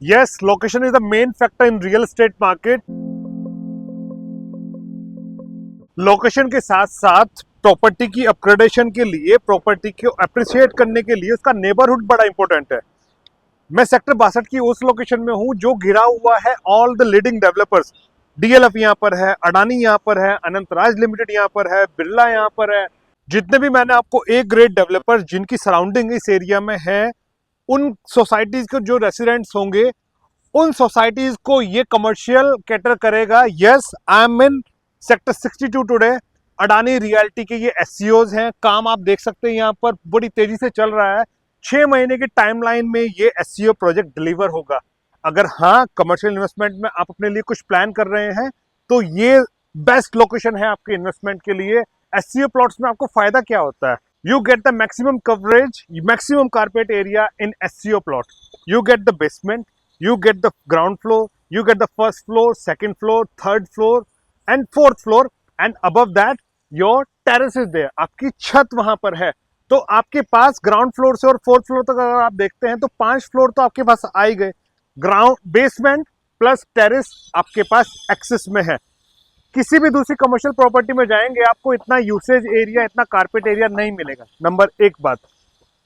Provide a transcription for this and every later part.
Yes, location is the main factor in real estate market. Location के साथ साथ property की अपग्रेडेशन के लिए, प्रॉपर्टी को अप्रिशिएट करने के लिए उसका नेबरहुड बड़ा इंपॉर्टेंट है। मैं सेक्टर 62 की उस लोकेशन में हूं जो घिरा हुआ है all the leading developers. DLF यहाँ पर है, अडानी यहाँ पर है, अनंतराज लिमिटेड यहाँ पर है, बिरला यहाँ पर है। जितने भी मैंने आपको ए ग्रेड डेवलपर्स जिनकी सराउंडिंग इस एरिया में है, उन सोसाइटीज के जो रेसिडेंट्स होंगे, उन सोसाइटीज को ये कमर्शियल कैटर करेगा। Yes, I am in sector 62 today. Adani realty के ये एससीओज हैं, काम आप देख सकते हैं यहाँ पर बड़ी तेजी से चल रहा है। 6 महीने की टाइमलाइन में ये एससीओ प्रोजेक्ट डिलीवर होगा। अगर हाँ, कमर्शियल इन्वेस्टमेंट में आप अपने लिए कुछ प्लान कर रहे हैं तो ये बेस्ट लोकेशन है आपके इन्वेस्टमेंट के लिए। एससीओ प्लॉट्स में आपको फायदा क्या होता है? You get the maximum coverage, maximum carpet area in SCO plot. You get the basement, you get the ground floor, you get the first floor, second floor, third floor and fourth floor, and above that your terrace is there। आपकी छत वहां पर है। तो आपके पास ground floor से और fourth floor तक अगर आप देखते हैं तो 5 फ्लोर तो आपके पास आ ही गए। ग्राउंड, बेसमेंट प्लस टेरेस आपके पास एक्सेस में है। किसी भी दूसरी कमर्शियल प्रॉपर्टी में जाएंगे आपको इतना यूसेज एरिया, इतना कारपेट एरिया नहीं मिलेगा। नंबर एक बात,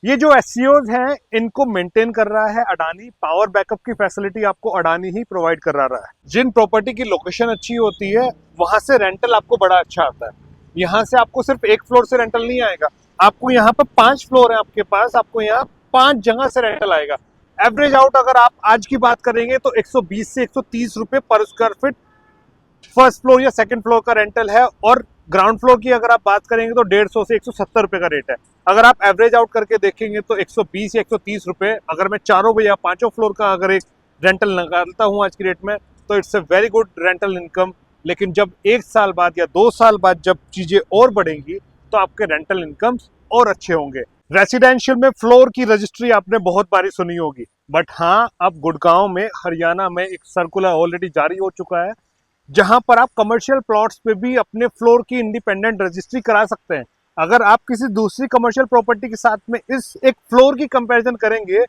ये जो एससीओज हैं इनको मेंटेन कर रहा है अडानी। पावर बैकअप की फैसिलिटी आपको अडानी ही प्रोवाइड कर रहा है। जिन प्रॉपर्टी की लोकेशन अच्छी होती है वहां से रेंटल आपको बड़ा अच्छा आता है। यहाँ से आपको सिर्फ एक फ्लोर से रेंटल नहीं आएगा, आपको यहाँ पर 5 फ्लोर है आपके पास, आपको यहाँ 5 जगह से रेंटल आएगा। एवरेज आउट अगर आप आज की बात करेंगे तो 120 से 130 रुपए पर स्क्वायर फीट फर्स्ट फ्लोर या सेकंड फ्लोर का रेंटल है। और ग्राउंड फ्लोर की अगर आप बात करेंगे तो 150 से 170 रुपए का रेट है। अगर आप एवरेज आउट करके देखेंगे तो 120 या 130 रुपए, अगर मैं चारों या पांचों फ्लोर का अगर एक रेंटल निकालता हूं आज की डेट में तो it's a very good rental income. लेकिन जब 1 साल बाद या 2 साल बाद जब चीजें और बढ़ेंगी तो आपके रेंटल इनकम्स और अच्छे होंगे। रेसिडेंशियल में फ्लोर की रजिस्ट्री आपने बहुत बारी सुनी होगी, बट हाँ, अब गुड़गांव में, हरियाणा में एक सर्कुलर ऑलरेडी जारी हो चुका है जहां पर आप कमर्शियल प्लॉट्स पे भी अपने फ्लोर की इंडिपेंडेंट रजिस्ट्री करा सकते हैं। अगर आप किसी दूसरी कमर्शियल प्रॉपर्टी के साथ में इस एक फ्लोर की कंपैरिजन करेंगे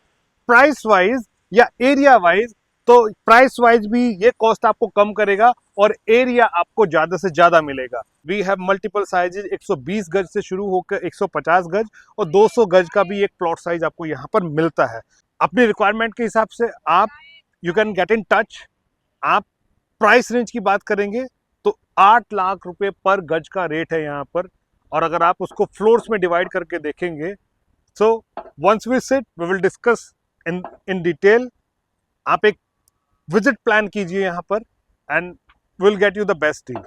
प्राइस वाइज या एरिया वाइज, तो प्राइस वाइज भी ये कॉस्ट आपको कम करेगा और एरिया आपको ज्यादा से ज्यादा मिलेगा। वी हैव मल्टीपल साइजेज, 120 गज से शुरू होकर 150 गज और 200 गज का भी एक प्लॉट साइज आपको यहाँ पर मिलता है। अपनी रिक्वायरमेंट के हिसाब से आप you can get in touch. आप प्राइस रेंज की बात करेंगे तो 8 लाख रुपए पर गज का रेट है यहाँ पर। और अगर आप उसको फ्लोर्स में डिवाइड करके देखेंगे, so once we sit we will discuss in detail. आप एक विजिट प्लान कीजिए यहाँ पर and will get you the best deal.